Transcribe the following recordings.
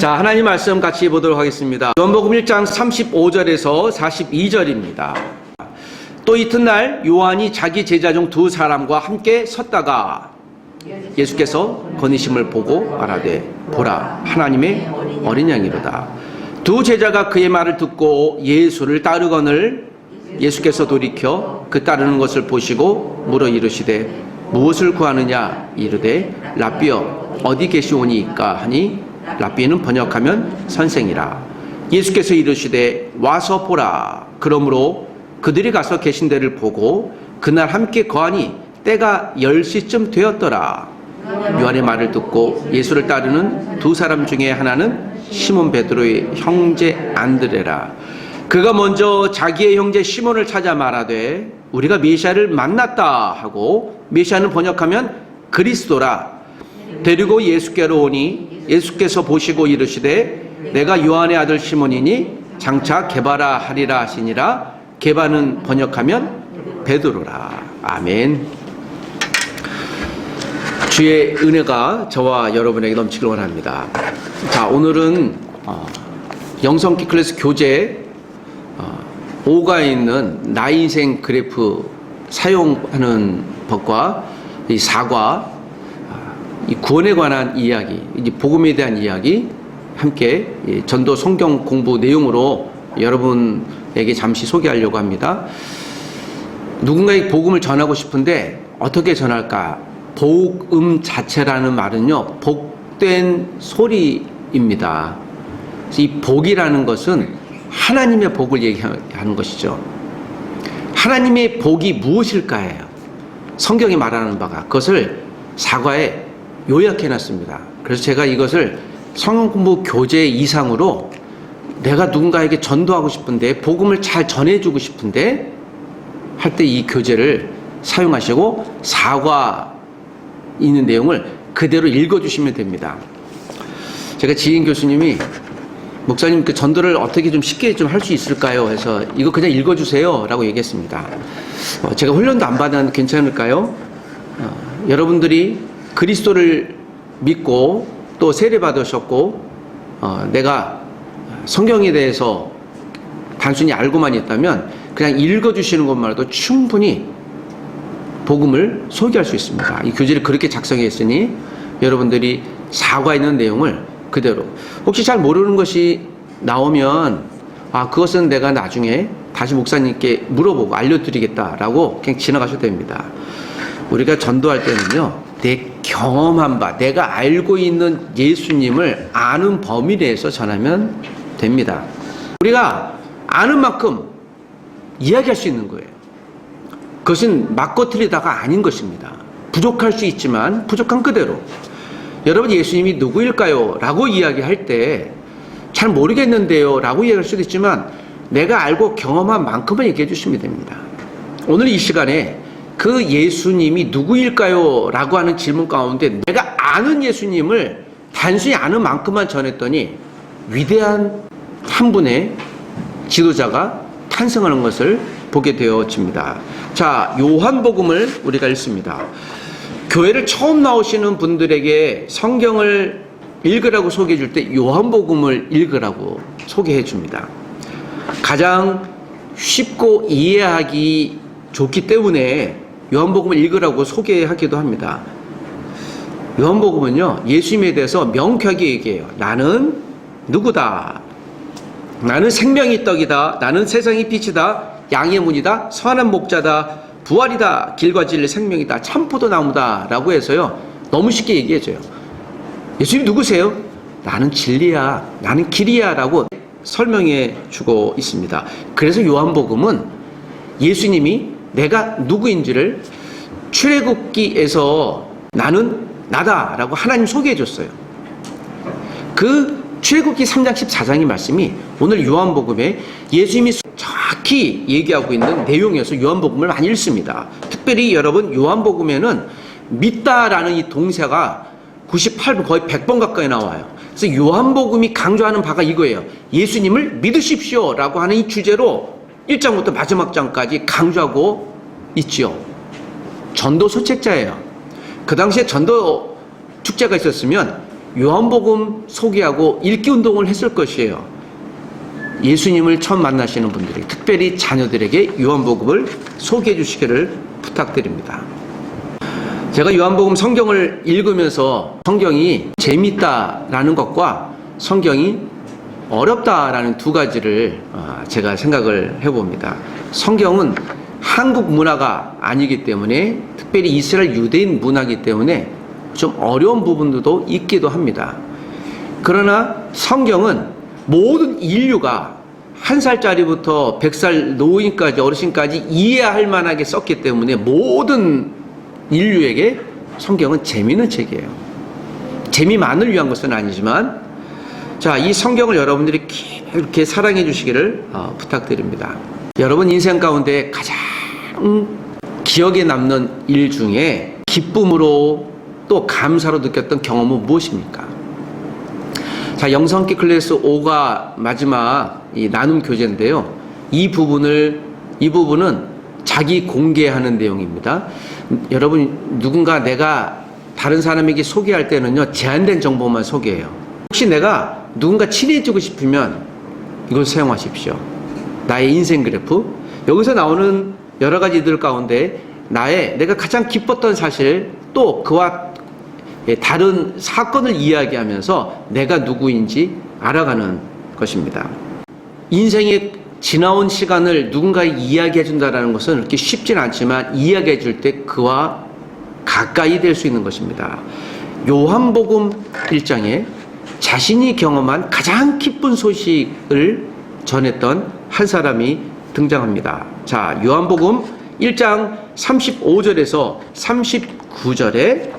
자, 하나님 말씀 같이 보도록 하겠습니다. 요한복음 1장 35절에서 42절입니다. 또 이튿날 요한이 자기 제자 중 두 사람과 함께 섰다가 예수께서 거니심을 보고 말하되 보라 하나님의 어린 양이로다. 두 제자가 그의 말을 듣고 예수를 따르거늘 예수께서 돌이켜 그 따르는 것을 보시고 물어 이르시되 무엇을 구하느냐 이르되 랍비여 어디 계시오니이까 하니 랍비는 번역하면 선생이라. 예수께서 이르시되 와서 보라. 그러므로 그들이 가서 계신 데를 보고 그날 함께 거하니 때가 10시쯤 되었더라. 요한의 말을 듣고 예수를 따르는 두 사람 중에 하나는 시몬 베드로의 형제 안드레라. 그가 먼저 자기의 형제 시몬을 찾아 말하되 우리가 메시아를 만났다 하고, 메시아는 번역하면 그리스도라. 데리고 예수께로 오니 예수께서 보시고 이르시되 내가 요한의 아들 시몬이니 장차 게바라 하리라 하시니라. 게바는 번역하면 베드로라. 아멘. 주의 은혜가 저와 여러분에게 넘치길 원합니다. 자, 오늘은 영성기 클래스 교재 5가에 있는 나 인생 그래프 사용하는 법과 이 사과, 이 구원에 관한 이야기, 이제 복음에 대한 이야기 함께 전도 성경 공부 내용으로 여러분에게 잠시 소개하려고 합니다. 누군가에게 복음을 전하고 싶은데 어떻게 전할까? 복음 자체라는 말은요, 복된 소리입니다. 이 복이라는 것은 하나님의 복을 얘기하는 것이죠. 하나님의 복이 무엇일까요? 성경이 말하는 바가 그것을 사과에 요약해놨습니다. 그래서 제가 이것을 성경 공부 교재 이상으로 내가 누군가에게 전도하고 싶은데, 복음을 잘 전해주고 싶은데 할 때 이 교재를 사용하시고 사과 있는 내용을 그대로 읽어주시면 됩니다. 제가 지인 교수님이 목사님 그 전도를 어떻게 좀 쉽게 좀 할 수 있을까요? 해서 이거 그냥 읽어주세요 라고 얘기했습니다. 제가 훈련도 안 받았는데 괜찮을까요? 여러분들이 그리스도를 믿고 또 세례 받으셨고 내가 성경에 대해서 단순히 알고만 있다면 그냥 읽어주시는 것만으로도 충분히 복음을 소개할 수 있습니다. 이 교재를 그렇게 작성했으니 여러분들이 사과 있는 내용을 그대로, 혹시 잘 모르는 것이 나오면 그것은 내가 나중에 다시 목사님께 물어보고 알려드리겠다라고 그냥 지나가셔도 됩니다. 우리가 전도할 때는요, 내 경험한 바, 내가 알고 있는 예수님을 아는 범위 내에서 전하면 됩니다. 우리가 아는 만큼 이야기할 수 있는 거예요. 그것은 맞고 틀리다가 아닌 것입니다. 부족할 수 있지만 부족한 그대로, 여러분 예수님이 누구일까요? 라고 이야기할 때 잘 모르겠는데요 라고 이야기할 수도 있지만 내가 알고 경험한 만큼은 얘기해 주시면 됩니다. 오늘 이 시간에 그 예수님이 누구일까요? 라고 하는 질문 가운데 내가 아는 예수님을 단순히 아는 만큼만 전했더니 위대한 한 분의 지도자가 탄생하는 것을 보게 되어집니다. 자, 요한복음을 우리가 읽습니다. 교회를 처음 나오시는 분들에게 성경을 읽으라고 소개해 줄 때 요한복음을 읽으라고 소개해 줍니다. 가장 쉽고 이해하기 좋기 때문에 요한복음을 읽으라고 소개하기도 합니다. 요한복음은요, 예수님에 대해서 명쾌하게 얘기해요. 나는 누구다. 나는 생명의 떡이다. 나는 세상의 빛이다. 양의 문이다. 선한 목자다. 부활이다. 길과 진리 생명이다. 참포도 나무다. 라고 해서요, 너무 쉽게 얘기해줘요. 예수님 누구세요? 나는 진리야. 나는 길이야. 라고 설명해 주고 있습니다. 그래서 요한복음은 예수님이 내가 누구인지를 출애굽기에서 나는 나다 라고 하나님 소개해 줬어요. 그 출애굽기 3장 14장의 말씀이 오늘 요한복음에 예수님이 정확히 얘기하고 있는 내용이어서 요한복음을 많이 읽습니다. 특별히 여러분 요한복음에는 믿다라는 이 동사가 98번, 거의 100번 가까이 나와요. 그래서 요한복음이 강조하는 바가 이거예요. 예수님을 믿으십시오 라고 하는 이 주제로 1장부터 마지막 장까지 강조하고 있지요. 전도 소책자예요. 그 당시에 전도 축제가 있었으면 요한복음 소개하고 읽기 운동을 했을 것이에요. 예수님을 처음 만나시는 분들이, 특별히 자녀들에게 요한복음을 소개해 주시기를 부탁드립니다. 제가 요한복음 성경을 읽으면서 성경이 재밌다라는 것과 성경이 어렵다라는 두 가지를 제가 생각을 해봅니다. 성경은 한국 문화가 아니기 때문에, 특별히 이스라엘 유대인 문화이기 때문에 좀 어려운 부분도 있기도 합니다. 그러나 성경은 모든 인류가 1살짜리부터 100살 노인까지, 어르신까지 이해할 만하게 썼기 때문에 모든 인류에게 성경은 재미있는 책이에요. 재미만을 위한 것은 아니지만, 자, 이 성경을 여러분들이 이렇게 사랑해 주시기를 부탁드립니다. 여러분 인생 가운데 가장 기억에 남는 일 중에 기쁨으로 또 감사로 느꼈던 경험은 무엇입니까? 자, 영성기 클래스 5가 마지막 이 나눔 교재인데요. 이 부분은 자기 공개하는 내용입니다. 여러분, 누군가 내가 다른 사람에게 소개할 때는요, 제한된 정보만 소개해요. 혹시 내가 누군가 친해지고 싶으면 이걸 사용하십시오. 나의 인생 그래프. 여기서 나오는 여러 가지들 가운데 내가 가장 기뻤던 사실, 또 그와 다른 사건을 이야기하면서 내가 누구인지 알아가는 것입니다. 인생에 지나온 시간을 누군가에게 이야기해 준다는 것은 그렇게 쉽진 않지만, 이야기해 줄 때 그와 가까이 될 수 있는 것입니다. 요한복음 1장에 자신이 경험한 가장 기쁜 소식을 전했던 한 사람이 등장합니다. 자, 요한복음 1장 35절에서 39절에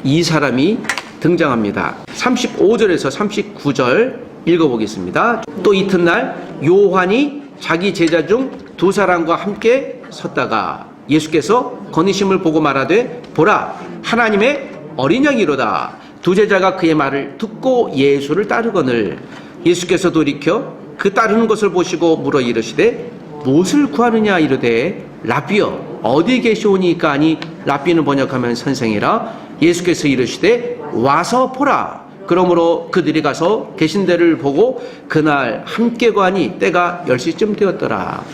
이 사람이 등장합니다. 35절에서 39절 읽어보겠습니다. 또 이튿날 요한이 자기 제자 중 두 사람과 함께 섰다가 예수께서 거니심을 보고 말하되, 보라, 하나님의 어린 양이로다. 두 제자가 그의 말을 듣고 예수를 따르거늘 예수께서 돌이켜 그 따르는 것을 보시고 물어 이르시되, 무엇을 구하느냐 이르되, 랍비여 어디 계시오니까 하니, 랍비는 번역하면 선생이라. 예수께서 이르시되, 와서 보라. 그러므로 그들이 가서 계신 데를 보고 그날 함께 가니 때가 10시쯤 되었더라.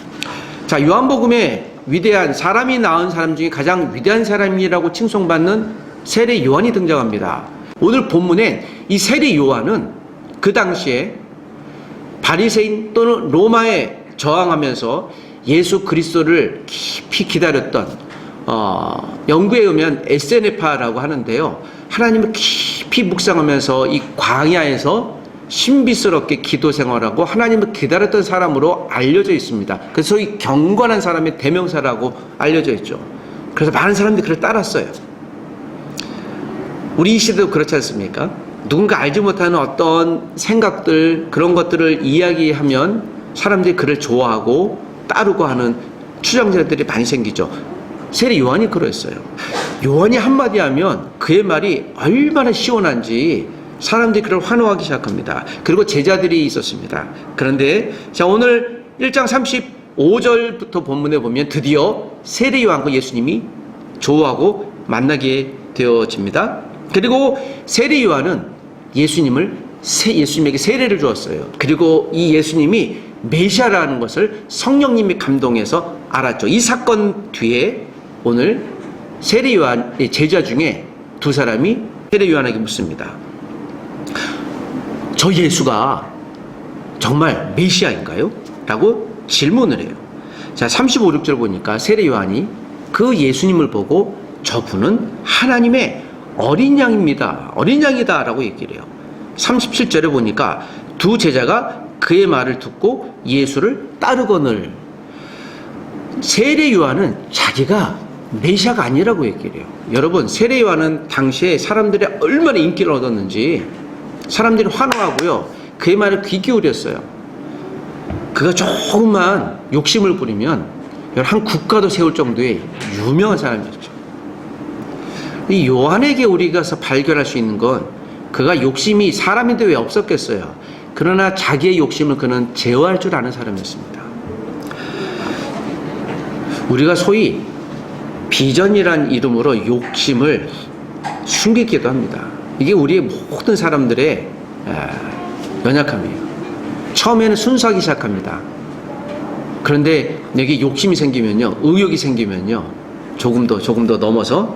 자, 요한복음에 위대한, 사람이 낳은 사람 중에 가장 위대한 사람이라고 칭송받는 세례 요한이 등장합니다. 오늘 본문에 이 세례 요한은 그 당시에 바리새인 또는 로마에 저항하면서 예수 그리스도를 깊이 기다렸던, 연구에 의하면 에세네파라고 하는데요, 하나님을 깊이 묵상하면서 이 광야에서 신비스럽게 기도 생활하고 하나님을 기다렸던 사람으로 알려져 있습니다. 그래서 이 경건한 사람의 대명사라고 알려져 있죠. 그래서 많은 사람들이 그를 따랐어요. 우리 이 시대도 그렇지 않습니까? 누군가 알지 못하는 어떤 생각들, 그런 것들을 이야기하면 사람들이 그를 좋아하고 따르고 하는 추종자들이 많이 생기죠. 세례 요한이 그랬어요. 요한이 한마디 하면 그의 말이 얼마나 시원한지 사람들이 그를 환호하기 시작합니다. 그리고 제자들이 있었습니다. 그런데 자, 오늘 1장 35절부터 본문에 보면 드디어 세례 요한과 예수님이 조우하고 만나게 되어집니다. 그리고 세례 요한은 예수님에게 세례를 주었어요. 그리고 이 예수님이 메시아라는 것을 성령님이 감동해서 알았죠. 이 사건 뒤에 오늘 세례 요한의 제자 중에 두 사람이 세례 요한에게 묻습니다. 저 예수가 정말 메시아인가요? 라고 질문을 해요. 자, 35, 6절 보니까 세례 요한이 그 예수님을 보고 저분은 하나님의 어린 양입니다. 어린 양이다 라고 얘기를 해요. 37절에 보니까 두 제자가 그의 말을 듣고 예수를 따르거늘. 세례 요한은 자기가 메시아가 아니라고 얘기를 해요. 여러분, 세례 요한은 당시에 사람들이 얼마나 인기를 얻었는지 사람들이 환호하고요, 그의 말을 귀 기울였어요. 그가 조금만 욕심을 부리면 한 국가도 세울 정도의 유명한 사람이었죠. 이 요한에게 우리가 발견할 수 있는 건, 그가 욕심이 사람인데 왜 없었겠어요. 그러나 자기의 욕심을 그는 제어할 줄 아는 사람이었습니다. 우리가 소위 비전이란 이름으로 욕심을 숨기기도 합니다. 이게 우리의 모든 사람들의 연약함이에요. 처음에는 순수하기 시작합니다. 그런데 내게 욕심이 생기면요, 의욕이 생기면요, 조금 더 넘어서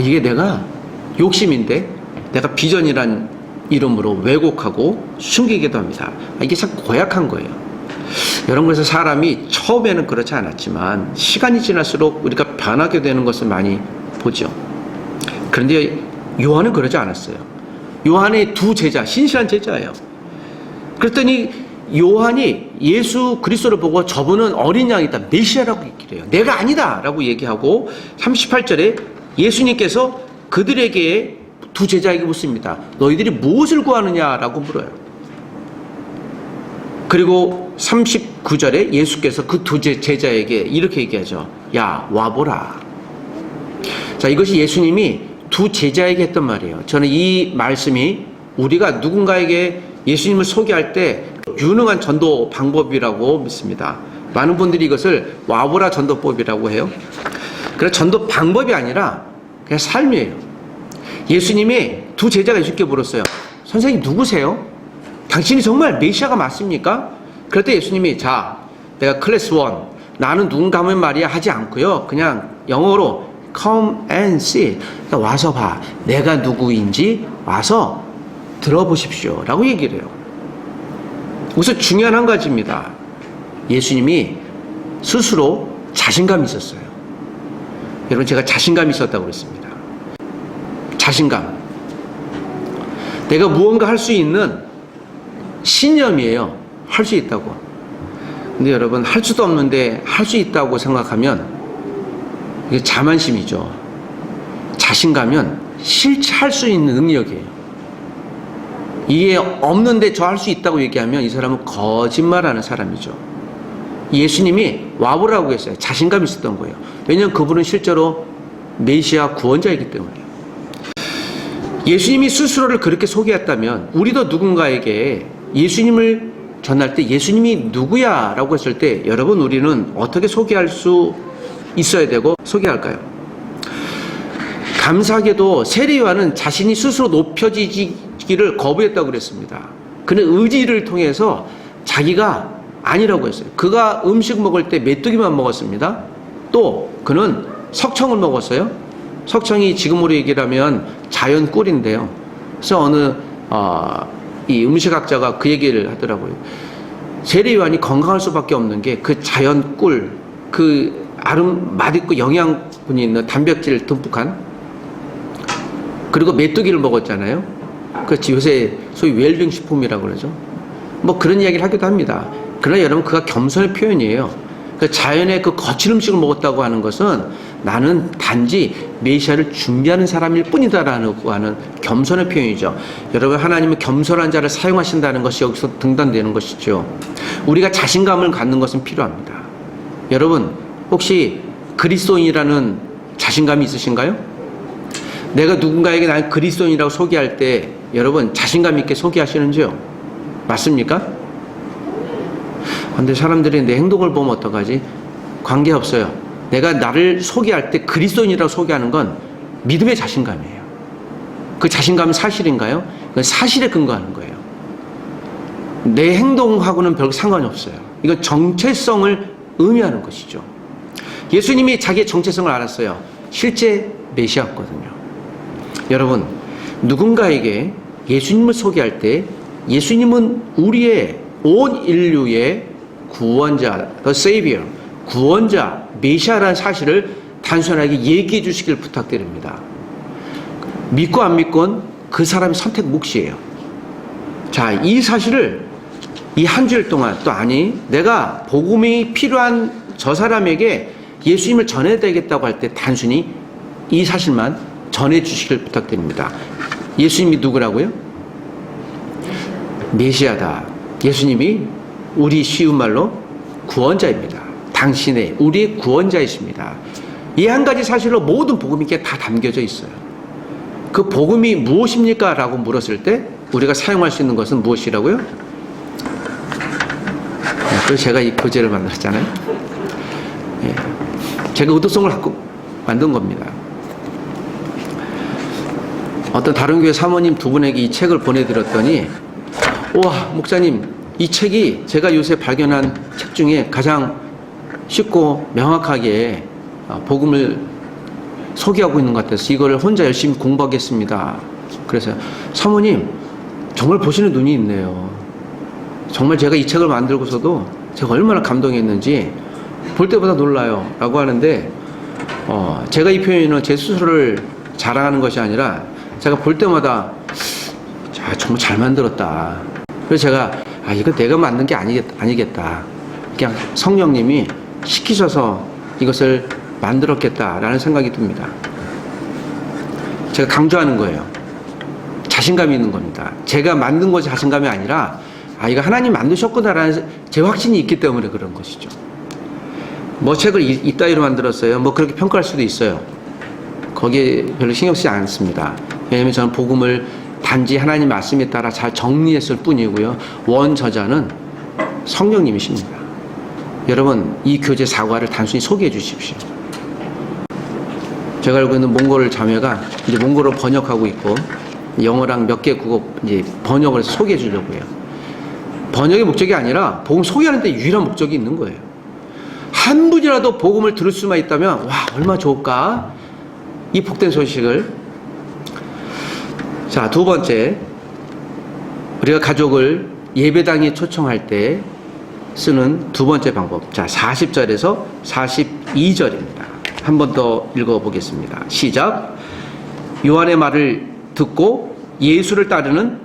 이게 내가 욕심인데 내가 비전이란 이름으로 왜곡하고 숨기기도 합니다. 이게 참 고약한 거예요. 여러분, 그래서 사람이 처음에는 그렇지 않았지만 시간이 지날수록 우리가 변하게 되는 것을 많이 보죠. 그런데 요한은 그러지 않았어요. 요한의 두 제자, 신실한 제자예요. 그랬더니 요한이 예수 그리스도를 보고 저분은 어린 양이다, 메시아라고 얘기를 해요. 내가 아니다 라고 얘기하고 38절에 예수님께서 그들에게, 두 제자에게 묻습니다. 너희들이 무엇을 구하느냐라고 물어요. 그리고 39절에 예수께서 그 두 제자에게 이렇게 얘기하죠. 야, 와보라. 자, 이것이 예수님이 두 제자에게 했던 말이에요. 저는 이 말씀이 우리가 누군가에게 예수님을 소개할 때 유능한 전도 방법이라고 믿습니다. 많은 분들이 이것을 와보라 전도법이라고 해요. 그래서 전도 방법이 아니라 그냥 삶이에요. 예수님이 두 제자가 예수님께 물었어요. 선생님 누구세요? 당신이 정말 메시아가 맞습니까? 그럴 때 예수님이, 자, 내가 클래스 1, 나는 누군가 하면 말이야 하지 않고요, 그냥 영어로 come and see, 그러니까 와서 봐, 내가 누구인지 와서 들어보십시오 라고 얘기를 해요. 우선 중요한 한 가지입니다. 예수님이 스스로 자신감이 있었어요. 여러분, 제가 자신감이 있었다고 그랬습니다. 자신감. 내가 무언가 할 수 있는 신념이에요. 할 수 있다고. 근데 여러분, 할 수도 없는데 할 수 있다고 생각하면 이게 자만심이죠. 자신감은 실제 할 수 있는 능력이에요. 이게 없는데 저 할 수 있다고 얘기하면 이 사람은 거짓말하는 사람이죠. 예수님이 와보라고 했어요. 자신감이 있었던 거예요. 왜냐하면 그분은 실제로 메시아 구원자이기 때문이에요. 예수님이 스스로를 그렇게 소개했다면 우리도 누군가에게 예수님을 전할 때 예수님이 누구야 라고 했을 때 여러분, 우리는 어떻게 소개할 수 있어야 되고 소개할까요? 감사하게도 세례요한은 자신이 스스로 높여지기를 거부했다고 그랬습니다. 그는 의지를 통해서 자기가 아니라고 했어요. 그가 음식 먹을 때 메뚜기만 먹었습니다. 또 그는 석청을 먹었어요. 석청이 지금으로 얘기를 하면 자연 꿀인데요. 그래서 어느 이 음식학자가 그 얘기를 하더라고요. 세례요한이 건강할 수밖에 없는 게 그 자연 꿀, 그 맛있고 영양분이 있는 단백질 듬뿍한, 그리고 메뚜기를 먹었잖아요. 그렇지, 요새 소위 웰빙 식품이라고 그러죠. 뭐 그런 이야기를 하기도 합니다. 그러나 여러분, 그가 겸손의 표현이에요. 그 자연의 그 거친 음식을 먹었다고 하는 것은 나는 단지 메시아를 준비하는 사람일 뿐이다라고 하는 겸손의 표현이죠. 여러분, 하나님은 겸손한 자를 사용하신다는 것이 여기서 등단되는 것이죠. 우리가 자신감을 갖는 것은 필요합니다. 여러분, 혹시 그리스도인이라는 자신감이 있으신가요? 내가 누군가에게 난 그리스도인이라고 소개할 때 여러분, 자신감 있게 소개하시는지요? 맞습니까? 근데 사람들이 내 행동을 보면 어떡하지? 관계없어요. 내가 나를 소개할 때 그리스도인이라고 소개하는 건 믿음의 자신감이에요. 그 자신감은 사실인가요? 그건 사실에 근거하는 거예요. 내 행동하고는 별 상관이 없어요. 이건 정체성을 의미하는 것이죠. 예수님이 자기의 정체성을 알았어요. 실제 메시아였거든요. 여러분, 누군가에게 예수님을 소개할 때 예수님은 우리의 온 인류의 구원자, the Savior, 구원자, 메시아라는 사실을 단순하게 얘기해 주시길 부탁드립니다. 믿고 안 믿건 그 사람의 선택 몫이에요. 자, 이 사실을 이 한 주일 동안, 또 아니, 내가 복음이 필요한 저 사람에게 예수님을 전해야 되겠다고 할 때 단순히 이 사실만 전해 주시길 부탁드립니다. 예수님이 누구라고요? 메시아다. 예수님이 우리 쉬운 말로 구원자입니다. 당신의, 우리의 구원자이십니다. 이 한 가지 사실로 모든 복음이 다 담겨져 있어요. 그 복음이 무엇입니까? 라고 물었을 때 우리가 사용할 수 있는 것은 무엇이라고요? 그래서 제가 이 교재를 만들었잖아요. 예. 제가 의도성을 갖고 만든 겁니다. 어떤 다른 교회 사모님 두 분에게 이 책을 보내드렸더니, 우와, 목사님, 이 책이 제가 요새 발견한 책 중에 가장 쉽고 명확하게 복음을 소개하고 있는 것 같아서 이거를 혼자 열심히 공부하겠습니다. 그래서 사모님, 정말 보시는 눈이 있네요. 정말 제가 이 책을 만들고서도 제가 얼마나 감동했는지 볼 때보다 놀라요. 라고 하는데, 제가 이 표현은 제 스스로를 자랑하는 것이 아니라 제가 볼 때마다 정말 잘 만들었다. 그래서 제가 이거 내가 만든 게 아니겠다. 그냥 성령님이 시키셔서 이것을 만들었겠다라는 생각이 듭니다. 제가 강조하는 거예요. 자신감이 있는 겁니다. 제가 만든 것이 자신감이 아니라 이거 하나님 만드셨구나라는 제 확신이 있기 때문에 그런 것이죠. 뭐 책을 이따위로 만들었어요. 뭐 그렇게 평가할 수도 있어요. 거기에 별로 신경 쓰지 않습니다. 왜냐하면 저는 복음을 단지 하나님 말씀에 따라 잘 정리했을 뿐이고요. 원저자는 성령님이십니다. 여러분, 이 교재 사과를 단순히 소개해 주십시오. 제가 알고 있는 몽골 자매가 이제 몽골어 번역하고 있고, 영어랑 몇 개 국어 이제 번역을 해서 소개해 주려고 해요. 번역의 목적이 아니라 복음 소개하는 데 유일한 목적이 있는 거예요. 한 분이라도 복음을 들을 수만 있다면, 와, 얼마나 좋을까? 이 복된 소식을. 자, 두 번째, 우리가 가족을 예배당에 초청할 때 쓰는 두 번째 방법. 자, 40절에서 42절입니다. 한 번 더 읽어보겠습니다. 시작. 요한의 말을 듣고 예수를 따르는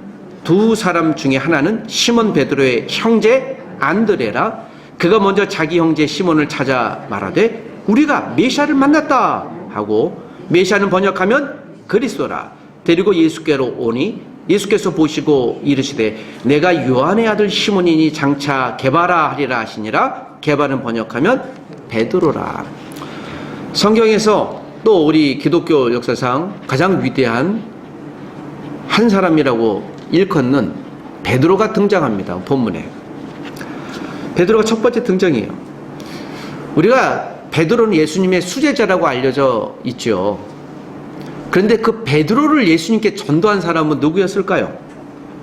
두 사람 중에 하나는 시몬 베드로의 형제 안드레라. 그가 먼저 자기 형제 시몬을 찾아 말하되 우리가 메시아를 만났다 하고, 메시아는 번역하면 그리스도라. 데리고 예수께로 오니 예수께서 보시고 이르시되 내가 요한의 아들 시몬이니 장차 게바라 하리라 하시니라. 게바는 번역하면 베드로라. 성경에서 또 우리 기독교 역사상 가장 위대한 한 사람이라고 일컫는 베드로가 등장합니다. 본문에 베드로가 첫 번째 등장이에요. 우리가 베드로는 예수님의 수제자라고 알려져 있죠. 그런데 그 베드로를 예수님께 전도한 사람은 누구였을까요?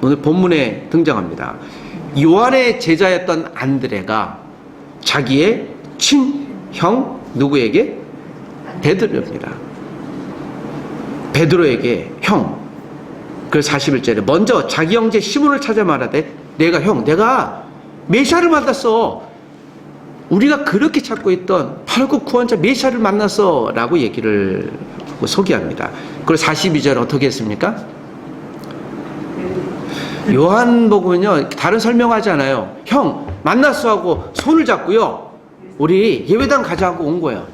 오늘 본문에 등장합니다. 요한의 제자였던 안드레가 자기의 친형 누구에게? 베드로입니다. 베드로에게 형. 그래서 41절에 먼저 자기 형제 시몬을 찾아 말하되 내가 메시아를 만났어. 우리가 그렇게 찾고 있던 팔굽 구원자 메시아를 만났어 라고 얘기를 하고 소개합니다. 그리고 42절 어떻게 했습니까? 요한복음은요 다른 설명하지 않아요. 형 만났어 하고 손을 잡고요 우리 예배당 가자 하고 온 거예요.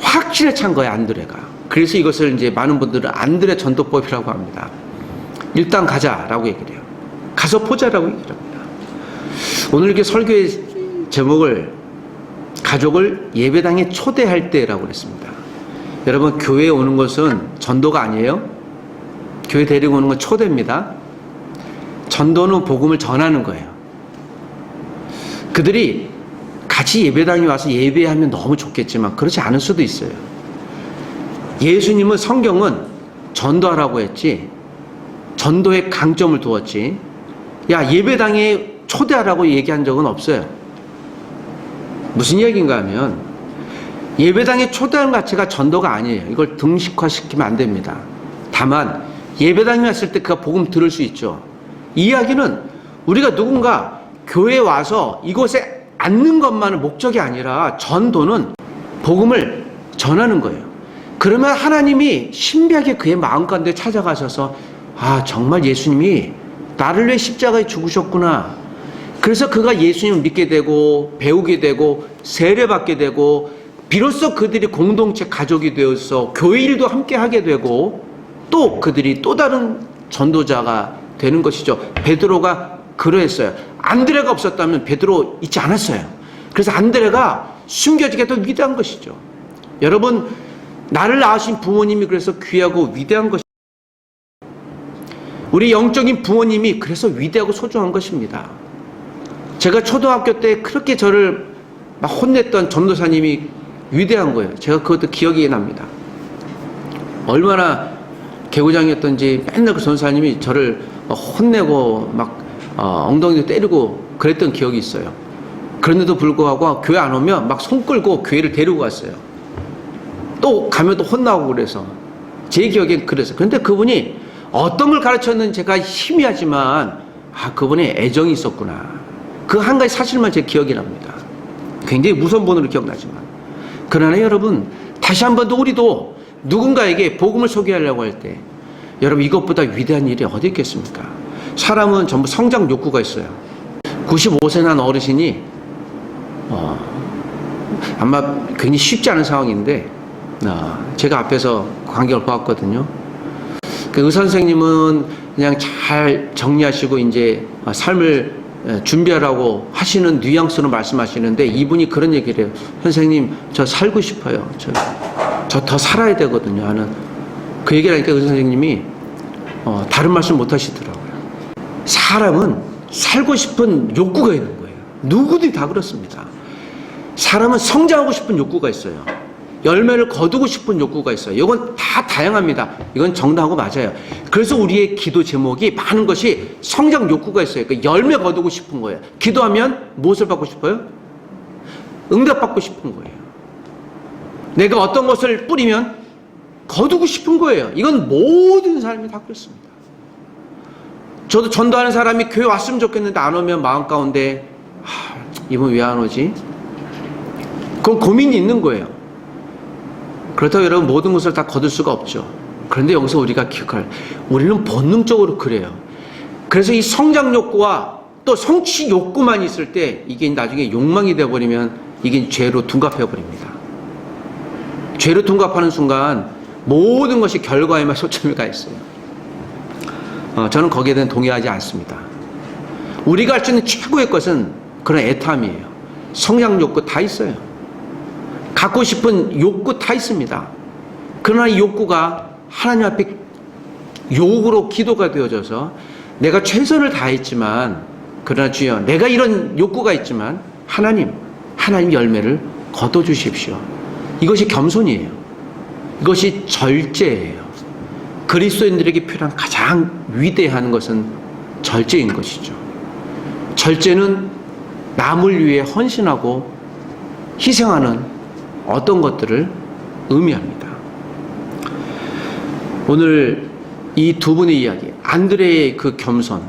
확신에 찬 거예요 안드레가. 그래서 이것을 이제 많은 분들은 안드레 전도법이라고 합니다. 일단 가자라고 얘기를 해요. 가서 보자라고 얘기를 합니다. 오늘 이렇게 설교의 제목을 가족을 예배당에 초대할 때라고 그랬습니다. 여러분, 교회에 오는 것은 전도가 아니에요. 교회 데리고 오는 건 초대입니다. 전도는 복음을 전하는 거예요. 그들이 같이 예배당에 와서 예배하면 너무 좋겠지만 그렇지 않을 수도 있어요. 예수님은 성경은 전도하라고 했지 전도에 강점을 두었지 예배당에 초대하라고 얘기한 적은 없어요. 무슨 얘기인가 하면 예배당에 초대하는 자체가 전도가 아니에요. 이걸 등식화시키면 안 됩니다. 다만 예배당에 왔을 때 그가 복음 들을 수 있죠. 이 이야기는 우리가 누군가 교회에 와서 이곳에 앉는 것만은 목적이 아니라 전도는 복음을 전하는 거예요. 그러면 하나님이 신비하게 그의 마음 가운데 찾아가셔서 정말 예수님이 나를 위해 십자가에 죽으셨구나. 그래서 그가 예수님을 믿게 되고 배우게 되고 세례받게 되고 비로소 그들이 공동체 가족이 되어서 교회 일도 함께 하게 되고 또 그들이 또 다른 전도자가 되는 것이죠. 베드로가 그러했어요. 안드레가 없었다면 베드로 있지 않았어요. 그래서 안드레가 숨겨지게 더 위대한 것이죠. 여러분, 나를 낳으신 부모님이 그래서 귀하고 위대한 것입니다. 우리 영적인 부모님이 그래서 위대하고 소중한 것입니다. 제가 초등학교 때 그렇게 저를 막 혼냈던 전도사님이 위대한 거예요. 제가 그것도 기억이 납니다. 얼마나 개구장이었던지 맨날 그 전사님이 저를 혼내고 막 엉덩이도 때리고 그랬던 기억이 있어요. 그런데도 불구하고 교회 안 오면 막 손 끌고 교회를 데리고 갔어요. 또 가면 또 혼나고 그래서 제 기억엔 그랬어요. 그런데 그분이 어떤 걸 가르쳤는지 제가 희미하지만 그분의 애정이 있었구나. 그 한 가지 사실만 제 기억이 납니다. 굉장히 무서운 번호로 기억나지만. 그러나 여러분, 다시 한 번 더 우리도 누군가에게 복음을 소개하려고 할 때 여러분, 이것보다 위대한 일이 어디 있겠습니까? 사람은 전부 성장 욕구가 있어요. 95세 난 어르신이 아마 굉장히 쉽지 않은 상황인데 제가 앞에서 간격을 보았거든요. 그 의사 선생님은 그냥 잘 정리하시고 이제 삶을 준비하라고 하시는 뉘앙스로 말씀하시는데, 이분이 그런 얘기를 해요. 선생님, 저 살고 싶어요. 저 더 살아야 되거든요 하는 그 얘기를 하니까 의사 선생님이 다른 말씀 못 하시더라고요. 사람은 살고 싶은 욕구가 있는 거예요. 누구든지 다 그렇습니다. 사람은 성장하고 싶은 욕구가 있어요. 열매를 거두고 싶은 욕구가 있어요. 이건 다 다양합니다. 이건 정당하고 맞아요. 그래서 우리의 기도 제목이 많은 것이 성장 욕구가 있어요. 그러니까 열매 거두고 싶은 거예요. 기도하면 무엇을 받고 싶어요? 응답받고 싶은 거예요. 내가 어떤 것을 뿌리면 거두고 싶은 거예요. 이건 모든 사람이 다 그렇습니다. 저도 전도하는 사람이 교회 왔으면 좋겠는데 안 오면 마음 가운데 이분 왜 안 오지? 그건 고민이 있는 거예요. 그렇다고 여러분 모든 것을 다 거둘 수가 없죠. 그런데 여기서 우리가 기억할, 우리는 본능적으로 그래요. 그래서 이 성장 욕구와 또 성취 욕구만 있을 때 이게 나중에 욕망이 되어버리면 이게 죄로 둔갑해버립니다. 죄로 둔갑하는 순간 모든 것이 결과에만 초점이 가 있어요. 저는 거기에 대한 동의하지 않습니다. 우리가 할 수 있는 최고의 것은 그런 애탐이에요. 성장 욕구 다 있어요. 갖고 싶은 욕구 다 있습니다. 그러나 이 욕구가 하나님 앞에 욕으로 기도가 되어져서 내가 최선을 다했지만, 그러나 주여, 내가 이런 욕구가 있지만 하나님 열매를 거둬주십시오. 이것이 겸손이에요. 이것이 절제예요. 그리스도인들에게 필요한 가장 위대한 것은 절제인 것이죠. 절제는 남을 위해 헌신하고 희생하는 어떤 것들을 의미합니다. 오늘 이 두 분의 이야기, 안드레의 그 겸손,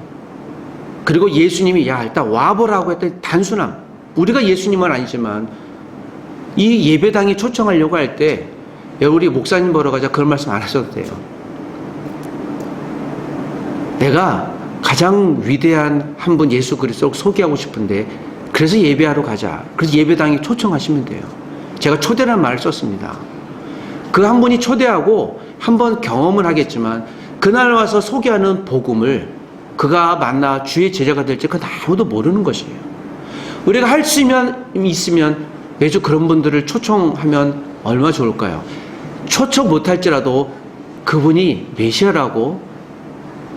그리고 예수님이 일단 와보라고 했던 단순함. 우리가 예수님은 아니지만 이 예배당이 초청하려고 할 때 우리 목사님 보러 가자 그런 말씀 안 하셔도 돼요. 내가 가장 위대한 한 분 예수 그리스도를 소개하고 싶은데 그래서 예배하러 가자. 그래서 예배당에 초청하시면 돼요. 제가 초대라는 말을 썼습니다. 그 한 분이 초대하고 한번 경험을 하겠지만 그날 와서 소개하는 복음을 그가 만나 주의 제자가 될지 그건 아무도 모르는 것이에요. 우리가 할 수 있으면 매주 그런 분들을 초청하면 얼마나 좋을까요? 초청 못할지라도 그분이 메시아라고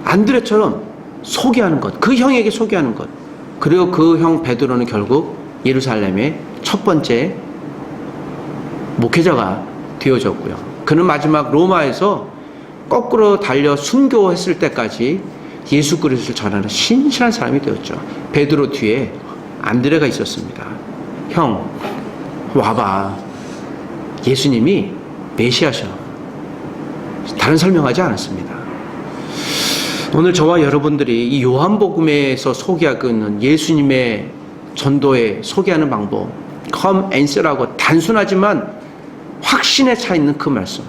안드레처럼 소개하는 것, 그 형에게 소개하는 것. 그리고 그 형 베드로는 결국 예루살렘의 첫 번째 목회자가 되어졌고요. 그는 마지막 로마에서 거꾸로 달려 순교했을 때까지 예수 그리스도를 전하는 신실한 사람이 되었죠. 베드로 뒤에 안드레가 있었습니다. 형, 와봐. 예수님이 메시아셔. 다른 설명하지 않았습니다. 오늘 저와 여러분들이 이 요한복음에서 소개하고 있는 예수님의 전도에 소개하는 방법, come and see라고 단순하지만 확신에 차 있는 그 말씀.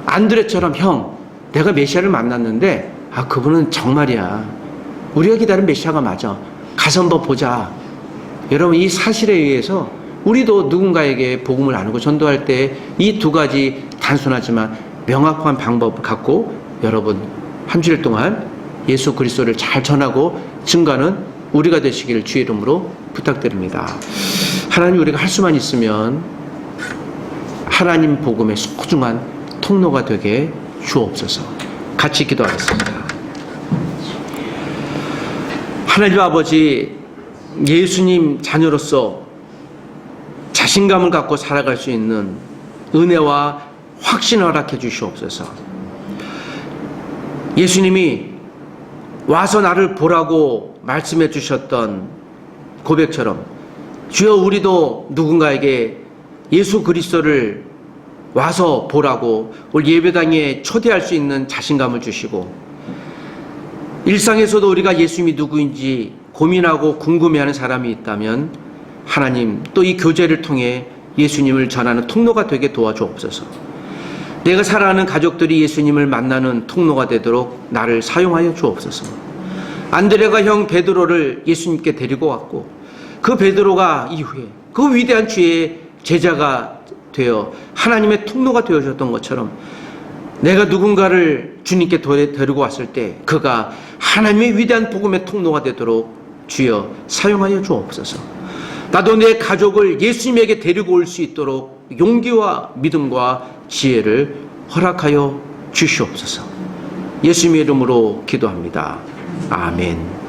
안드레처럼 형, 내가 메시아를 만났는데 그분은 정말이야. 우리가 기다린 메시아가 맞아. 가서 한번 보자. 여러분, 이 사실에 의해서 우리도 누군가에게 복음을 나누고 전도할 때 이 두 가지 단순하지만 명확한 방법을 갖고 여러분 한 주일 동안 예수 그리스도를 잘 전하고 증거하는 우리가 되시기를 주의 이름으로 부탁드립니다. 하나님, 우리가 할 수만 있으면 하나님 복음의 소중한 통로가 되게 주옵소서. 같이 기도하겠습니다. 하나님 아버지, 예수님 자녀로서 자신감을 갖고 살아갈 수 있는 은혜와 확신을 허락해 주시옵소서. 예수님이 와서 나를 보라고 말씀해 주셨던 고백처럼 주여 우리도 누군가에게 예수 그리스도를 와서 보라고 오늘 예배당에 초대할 수 있는 자신감을 주시고, 일상에서도 우리가 예수님이 누구인지 고민하고 궁금해하는 사람이 있다면 하나님 또 이 교제를 통해 예수님을 전하는 통로가 되게 도와주옵소서. 내가 사랑하는 가족들이 예수님을 만나는 통로가 되도록 나를 사용하여 주옵소서. 안드레가 형 베드로를 예수님께 데리고 왔고, 그 베드로가 이후에 그 위대한 주의 제자가 되어 하나님의 통로가 되어줬던 것처럼 내가 누군가를 주님께 데리고 왔을 때 그가 하나님의 위대한 복음의 통로가 되도록 주여 사용하여 주옵소서. 나도 내 가족을 예수님에게 데리고 올 수 있도록 용기와 믿음과 지혜를 허락하여 주시옵소서. 예수님의 이름으로 기도합니다. 아멘.